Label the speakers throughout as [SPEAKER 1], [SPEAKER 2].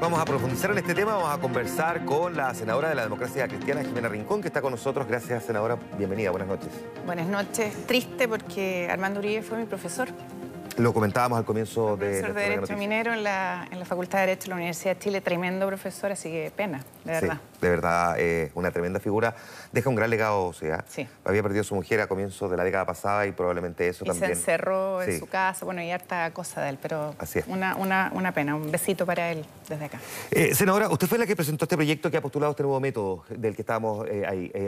[SPEAKER 1] Vamos a profundizar en este tema, vamos a conversar con la senadora de la Democracia Cristiana, Jimena Rincón, que está con nosotros. Gracias, senadora. Bienvenida, buenas noches.
[SPEAKER 2] Buenas noches. Triste porque Armando Uribe fue mi profesor.
[SPEAKER 1] Lo comentábamos al comienzo de...
[SPEAKER 2] Profesor de Derecho Minero en la Facultad de Derecho de la Universidad de Chile. Tremendo profesor, así que pena, de verdad.
[SPEAKER 1] Sí, de verdad, una tremenda figura. Deja un gran legado, o sea.
[SPEAKER 2] Sí.
[SPEAKER 1] Había perdido a su mujer a comienzos de la década pasada y probablemente eso también...
[SPEAKER 2] Y se encerró en su casa, bueno, y harta cosa de él, pero
[SPEAKER 1] así es.
[SPEAKER 2] Una pena. Un besito para él desde acá.
[SPEAKER 1] Senadora, usted fue la que presentó este proyecto que ha postulado este nuevo método del que estábamos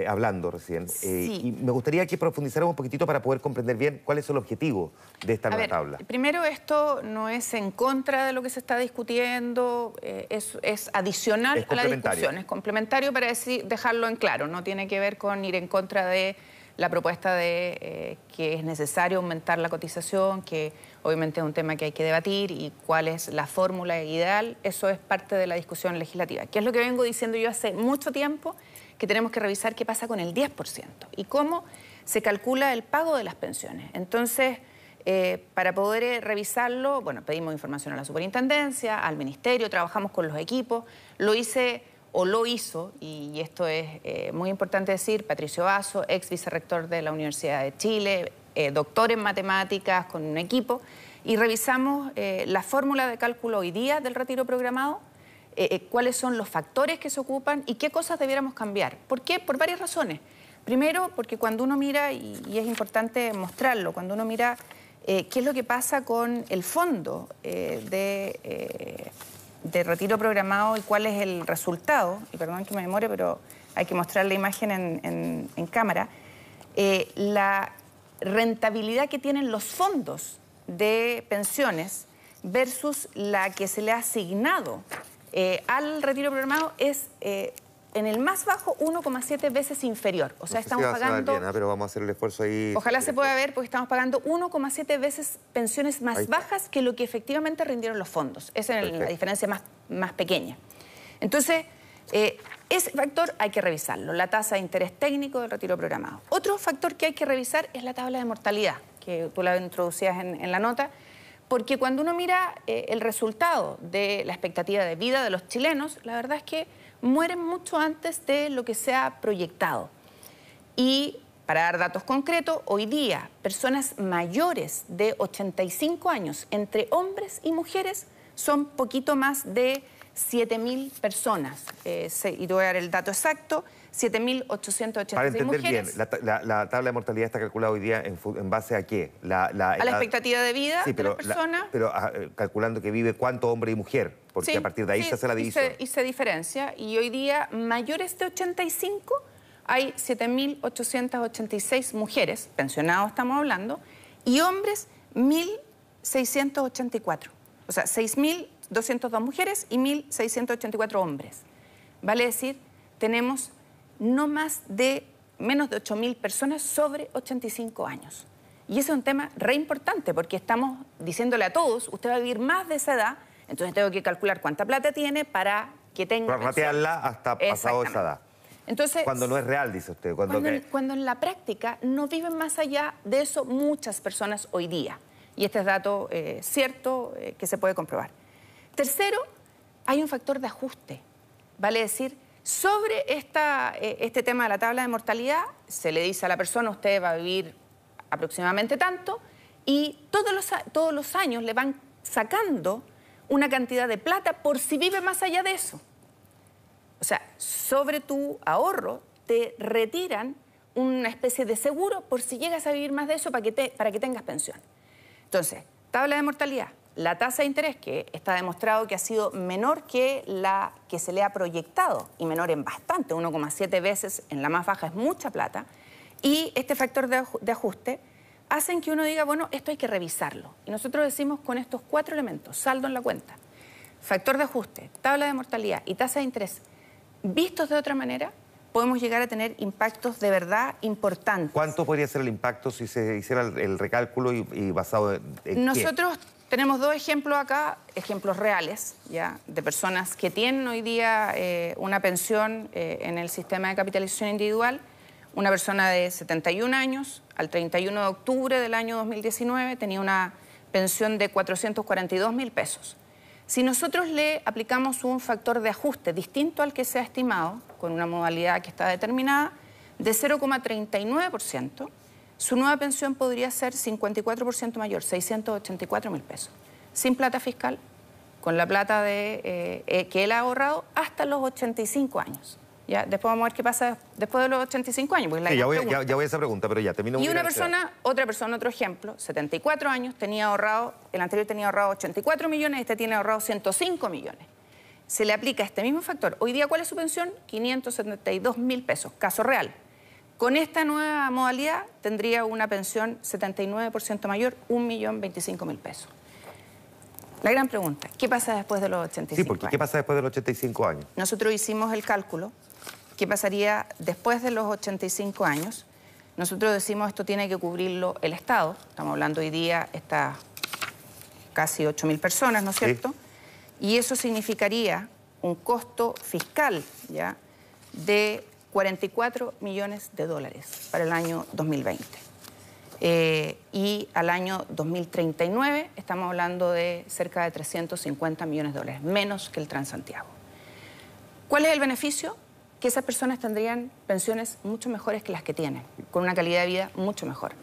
[SPEAKER 1] hablando recién.
[SPEAKER 2] Sí.
[SPEAKER 1] Y me gustaría que profundizáramos un poquitito para poder comprender bien cuál es el objetivo de esta nueva tabla.
[SPEAKER 2] Primero, esto no es en contra de lo que se está discutiendo, es adicional a la discusión, es complementario para dejarlo en claro, no tiene que ver con ir en contra de la propuesta de que es necesario aumentar la cotización, que obviamente es un tema que hay que debatir y cuál es la fórmula ideal, eso es parte de la discusión legislativa, que es lo que vengo diciendo yo hace mucho tiempo, que tenemos que revisar qué pasa con el 10% y cómo se calcula el pago de las pensiones. Entonces, para poder revisarlo, bueno, pedimos información a la superintendencia, al ministerio, trabajamos con los equipos, lo hizo, y esto es muy importante decir, Patricio Vaso, ex vicerrector de la Universidad de Chile, doctor en matemáticas con un equipo, y revisamos la fórmula de cálculo hoy día del retiro programado, cuáles son los factores que se ocupan y qué cosas debiéramos cambiar. ¿Por qué? Por varias razones. Primero, porque cuando uno mira, y es importante mostrarlo, cuando uno mira qué es lo que pasa con el fondo de retiro programado y cuál es el resultado, y perdón que me demore, pero hay que mostrar la imagen en cámara, la rentabilidad que tienen los fondos de pensiones versus la que se le ha asignado al retiro programado es en el más bajo 1,7 veces inferior. O sea, estamos pagando...
[SPEAKER 1] Bien, pero vamos a hacer el esfuerzo ahí.
[SPEAKER 2] Ojalá se pueda ver porque estamos pagando 1,7 veces pensiones más bajas que lo que efectivamente rindieron los fondos. Esa es la diferencia más pequeña. Entonces, ese factor hay que revisarlo, la tasa de interés técnico del retiro programado. Otro factor que hay que revisar es la tabla de mortalidad, que tú la introducías en la nota, porque cuando uno mira el resultado de la expectativa de vida de los chilenos, la verdad es que mueren mucho antes de lo que se ha proyectado. Y para dar datos concretos, hoy día personas mayores de 85 años, entre hombres y mujeres, son poquito más de 7.000 personas. Y te voy a dar el dato exacto, 7.886
[SPEAKER 1] Para entender
[SPEAKER 2] mujeres.
[SPEAKER 1] bien, la tabla de mortalidad está calculada hoy día en base a qué?
[SPEAKER 2] A la expectativa de vida de la persona.
[SPEAKER 1] Pero calculando que vive cuánto hombre y mujer, porque a partir de ahí se hace la división.
[SPEAKER 2] Y se diferencia. Y hoy día, mayores de 85, hay 7.886 mujeres, pensionados estamos hablando, y hombres 1.684. O sea, 6.202 mujeres y 1.684 hombres. Vale decir, tenemos menos de 8.000 personas sobre 85 años. Y ese es un tema re importante porque estamos diciéndole a todos, usted va a vivir más de esa edad, entonces tengo que calcular cuánta plata tiene para que tenga...
[SPEAKER 1] Prorratearla hasta pasado esa edad.
[SPEAKER 2] Entonces,
[SPEAKER 1] cuando no es real, dice usted.
[SPEAKER 2] Cuando en la práctica no viven más allá de eso muchas personas hoy día. Y este es dato cierto que se puede comprobar. Tercero, hay un factor de ajuste. Vale decir, sobre este tema de la tabla de mortalidad, se le dice a la persona, usted va a vivir aproximadamente tanto, y todos los años le van sacando una cantidad de plata por si vive más allá de eso. O sea, sobre tu ahorro te retiran una especie de seguro por si llegas a vivir más de eso para que tengas pensión. Entonces, tabla de mortalidad, la tasa de interés que está demostrado que ha sido menor que la que se le ha proyectado y menor en bastante, 1,7 veces en la más baja es mucha plata, y este factor de ajuste hacen que uno diga, bueno, esto hay que revisarlo. Y nosotros decimos con estos 4 elementos, saldo en la cuenta, factor de ajuste, tabla de mortalidad y tasa de interés, vistos de otra manera, podemos llegar a tener impactos de verdad importantes.
[SPEAKER 1] ¿Cuánto podría ser el impacto si se hiciera el recálculo y basado en
[SPEAKER 2] Nosotros tenemos 2 ejemplos acá, ejemplos reales, ya, de personas que tienen hoy día una pensión en el sistema de capitalización individual. Una persona de 71 años, al 31 de octubre del año 2019, tenía una pensión de 442.000 pesos. Si nosotros le aplicamos un factor de ajuste distinto al que se ha estimado, con una modalidad que está determinada, de 0,39%, su nueva pensión podría ser 54% mayor, 684.000 pesos, sin plata fiscal, con la plata que él ha ahorrado hasta los 85 años. ¿Ya? Después vamos a ver qué pasa después de los 85 años. Porque
[SPEAKER 1] sí, ya voy a esa pregunta, pero ya termino.
[SPEAKER 2] Y otra persona, otro ejemplo, 74 años, tenía ahorrado, el anterior tenía ahorrado 84 millones, este tiene ahorrado 105 millones. Se le aplica este mismo factor. Hoy día, ¿cuál es su pensión? 572.000 pesos, caso real. Con esta nueva modalidad tendría una pensión 79% mayor, 1.025.000 pesos. La gran pregunta, ¿qué pasa después de los 85 años?
[SPEAKER 1] Sí, porque ¿qué pasa después de los 85 años?
[SPEAKER 2] Nosotros hicimos el cálculo. ¿Qué pasaría después de los 85 años? Nosotros decimos esto tiene que cubrirlo el Estado. Estamos hablando hoy día, está casi 8.000 personas, ¿no es cierto? Sí. Y eso significaría un costo fiscal, ¿ya?, de 44 millones de dólares para el año 2020. Y al año 2039 estamos hablando de cerca de 350 millones de dólares, menos que el Transantiago. ¿Cuál es el beneficio? Que esas personas tendrían pensiones mucho mejores que las que tienen, con una calidad de vida mucho mejor.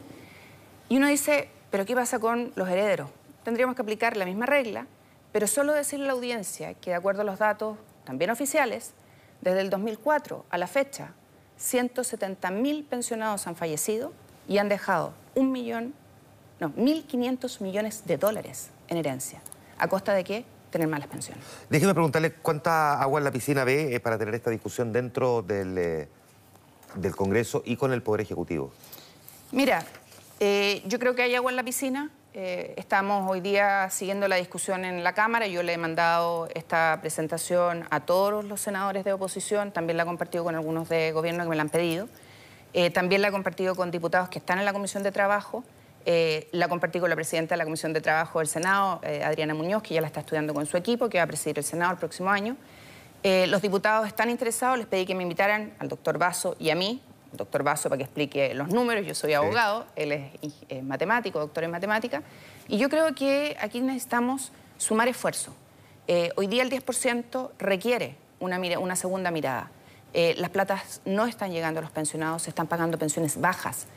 [SPEAKER 2] Y uno dice, ¿pero qué pasa con los herederos? Tendríamos que aplicar la misma regla, pero solo decirle a la audiencia que, de acuerdo a los datos también oficiales, desde el 2004 a la fecha, 170.000 pensionados han fallecido y han dejado 1.500 millones de dólares en herencia. ¿A costa de qué? Tener malas pensiones.
[SPEAKER 1] Déjeme preguntarle cuánta agua en la piscina ve para tener esta discusión dentro del Congreso y con el Poder Ejecutivo.
[SPEAKER 2] Mira, yo creo que hay agua en la piscina. Estamos hoy día siguiendo la discusión en la Cámara. Yo le he mandado esta presentación a todos los senadores de oposición. También la he compartido con algunos de gobierno que me la han pedido. También la he compartido con diputados que están en la Comisión de Trabajo. La compartí con la presidenta de la Comisión de Trabajo del Senado, Adriana Muñoz, que ya la está estudiando con su equipo, que va a presidir el Senado el próximo año. Los diputados están interesados, les pedí que me invitaran al doctor Basso y a mí, el doctor Basso para que explique los números, yo soy abogado, él es matemático, doctor en matemática, y yo creo que aquí necesitamos sumar esfuerzo. Hoy día el 10% requiere una segunda mirada. Las platas no están llegando a los pensionados, se están pagando pensiones bajas,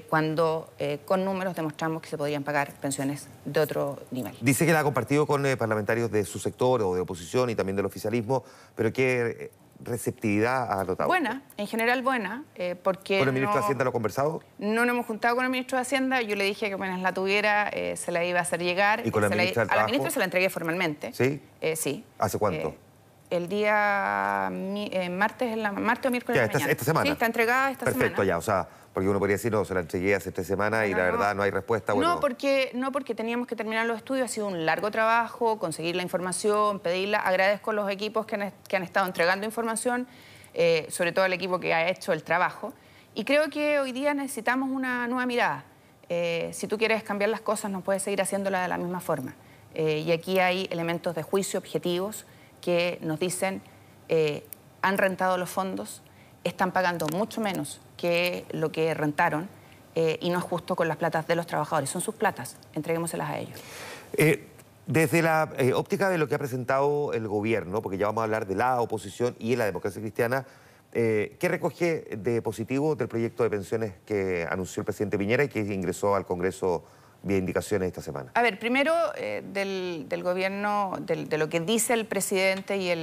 [SPEAKER 2] cuando con números demostramos que se podrían pagar pensiones de otro nivel.
[SPEAKER 1] Dice que la ha compartido con parlamentarios de su sector o de oposición y también del oficialismo, pero ¿qué receptividad ha notado?
[SPEAKER 2] Buena, en general buena, porque...
[SPEAKER 1] ¿Con el ministro de Hacienda lo ha conversado?
[SPEAKER 2] No nos hemos juntado con el ministro de Hacienda, yo le dije que apenas la tuviera se la iba a hacer llegar.
[SPEAKER 1] ¿Y con la ministra del Trabajo?
[SPEAKER 2] A la ministra se la entregué formalmente.
[SPEAKER 1] ¿Sí?
[SPEAKER 2] Sí.
[SPEAKER 1] ¿Hace cuánto?
[SPEAKER 2] El día martes o miércoles de la mañana.
[SPEAKER 1] ¿Esta semana?
[SPEAKER 2] Sí, está entregada esta semana.
[SPEAKER 1] Perfecto, ya, o sea... Porque uno podría decir, no, se la entregué hace 3 semanas y la verdad no hay respuesta. Bueno.
[SPEAKER 2] No, porque teníamos que terminar los estudios, ha sido un largo trabajo, conseguir la información, pedirla. Agradezco a los equipos que han estado entregando información, sobre todo el equipo que ha hecho el trabajo. Y creo que hoy día necesitamos una nueva mirada. Si tú quieres cambiar las cosas, no puedes seguir haciéndolas de la misma forma. Y aquí hay elementos de juicio objetivos que nos dicen, han rentado los fondos, están pagando mucho menos que lo que rentaron y no es justo con las platas de los trabajadores. Son sus platas, entreguémoselas a ellos.
[SPEAKER 1] Desde la óptica de lo que ha presentado el gobierno, porque ya vamos a hablar de la oposición y de la democracia cristiana, ¿qué recoge de positivo del proyecto de pensiones que anunció el presidente Piñera y que ingresó al Congreso vía indicaciones esta semana?
[SPEAKER 2] A ver, primero del gobierno, de lo que dice el presidente y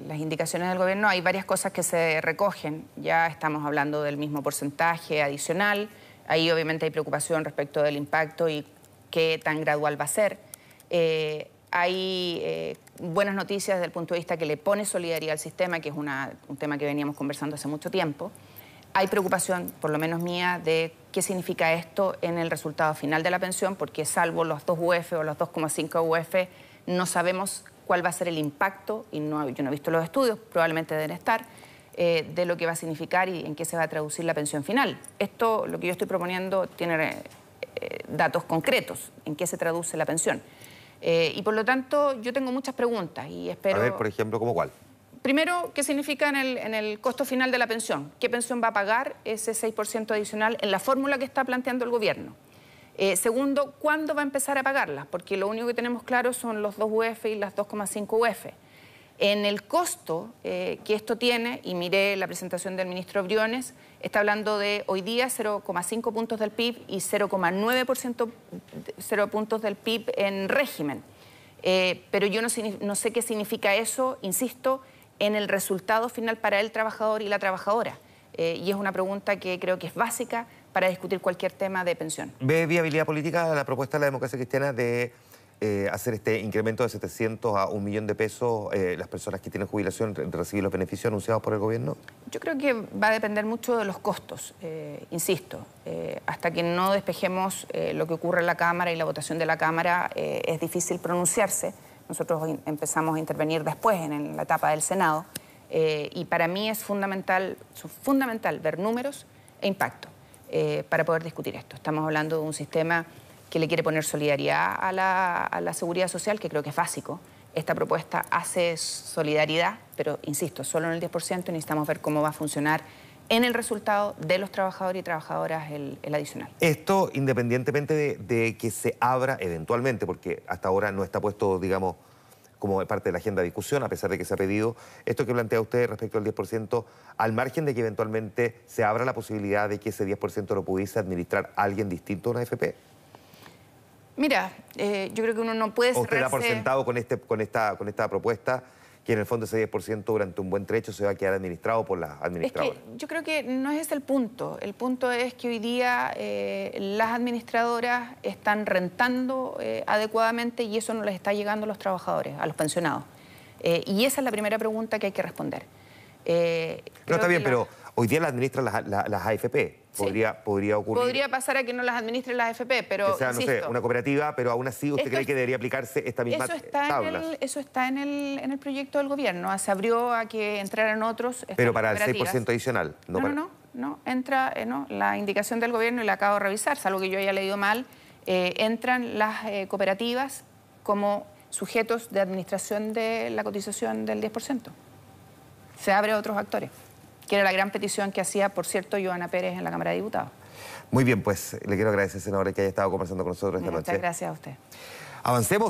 [SPEAKER 2] las indicaciones del gobierno, hay varias cosas que se recogen. Ya estamos hablando del mismo porcentaje adicional. Ahí obviamente hay preocupación respecto del impacto y qué tan gradual va a ser. Hay buenas noticias desde el punto de vista que le pone solidaridad al sistema, que es un tema que veníamos conversando hace mucho tiempo. Hay preocupación, por lo menos mía, de qué significa esto en el resultado final de la pensión, porque salvo los 2 UF o los 2,5 UF, no sabemos cuál va a ser el impacto, y yo no he visto los estudios, probablemente deben estar, de lo que va a significar y en qué se va a traducir la pensión final. Esto, lo que yo estoy proponiendo, tiene datos concretos en qué se traduce la pensión. Y por lo tanto, yo tengo muchas preguntas y espero...
[SPEAKER 1] A ver, por ejemplo, ¿cómo cuál?
[SPEAKER 2] Primero, ¿qué significa en el costo final de la pensión? ¿Qué pensión va a pagar ese 6% adicional en la fórmula que está planteando el gobierno? Segundo, ¿cuándo va a empezar a pagarlas? Porque lo único que tenemos claro son los 2 UF y las 2,5 UF. En el costo que esto tiene, y miré la presentación del ministro Briones, está hablando de hoy día 0,5 puntos del PIB y 0,9% 0 puntos del PIB en régimen. Pero yo no sé qué significa eso, insisto, en el resultado final para el trabajador y la trabajadora. Y es una pregunta que creo que es básica para discutir cualquier tema de pensión.
[SPEAKER 1] ¿Ve viabilidad política la propuesta de la democracia cristiana de hacer este incremento de 700 a 1 millón de pesos las personas que tienen jubilación recibir los beneficios anunciados por el gobierno?
[SPEAKER 2] Yo creo que va a depender mucho de los costos, insisto. Hasta que no despejemos lo que ocurre en la Cámara y la votación de la Cámara, es difícil pronunciarse. Nosotros empezamos a intervenir después en la etapa del Senado y para mí es fundamental ver números e impacto para poder discutir esto. Estamos hablando de un sistema que le quiere poner solidaridad a la seguridad social, que creo que es básico. Esta propuesta hace solidaridad, pero insisto, solo en el 10%, necesitamos ver cómo va a funcionar en el resultado de los trabajadores y trabajadoras el adicional.
[SPEAKER 1] Esto independientemente de que se abra eventualmente, porque hasta ahora no está puesto, digamos, como parte de la agenda de discusión, a pesar de que se ha pedido, esto que plantea usted respecto al 10%, al margen de que eventualmente se abra la posibilidad de que ese 10% lo pudiese administrar alguien distinto a una AFP.
[SPEAKER 2] Mira, yo creo que uno no puede cerrarse...
[SPEAKER 1] ¿Usted da por sentado con esta propuesta que en el fondo ese 10% durante un buen trecho se va a quedar administrado por las administradoras?
[SPEAKER 2] Es que yo creo que no es ese el punto. El punto es que hoy día las administradoras están rentando adecuadamente y eso no les está llegando a los trabajadores, a los pensionados. Y esa es la primera pregunta que hay que responder.
[SPEAKER 1] No, está bien, pero hoy día las administran las AFP. Podría ocurrir.
[SPEAKER 2] Podría pasar a que no las administren las AFP, pero
[SPEAKER 1] que sea, no sé, una cooperativa, pero aún así usted cree que debería aplicarse esta misma tabla.
[SPEAKER 2] Eso está en el proyecto del gobierno. Se abrió a que entraran otros.
[SPEAKER 1] Pero para el 6% adicional.
[SPEAKER 2] No, entra la indicación del gobierno y la acabo de revisar, salvo que yo haya leído mal, entran las cooperativas como sujetos de administración de la cotización del 10%. Se abre a otros actores, que era la gran petición que hacía, por cierto, Joana Pérez en la Cámara de Diputados.
[SPEAKER 1] Muy bien, pues le quiero agradecer, senadora, que haya estado conversando con nosotros esta noche.
[SPEAKER 2] Muchas gracias a usted.
[SPEAKER 1] Avancemos.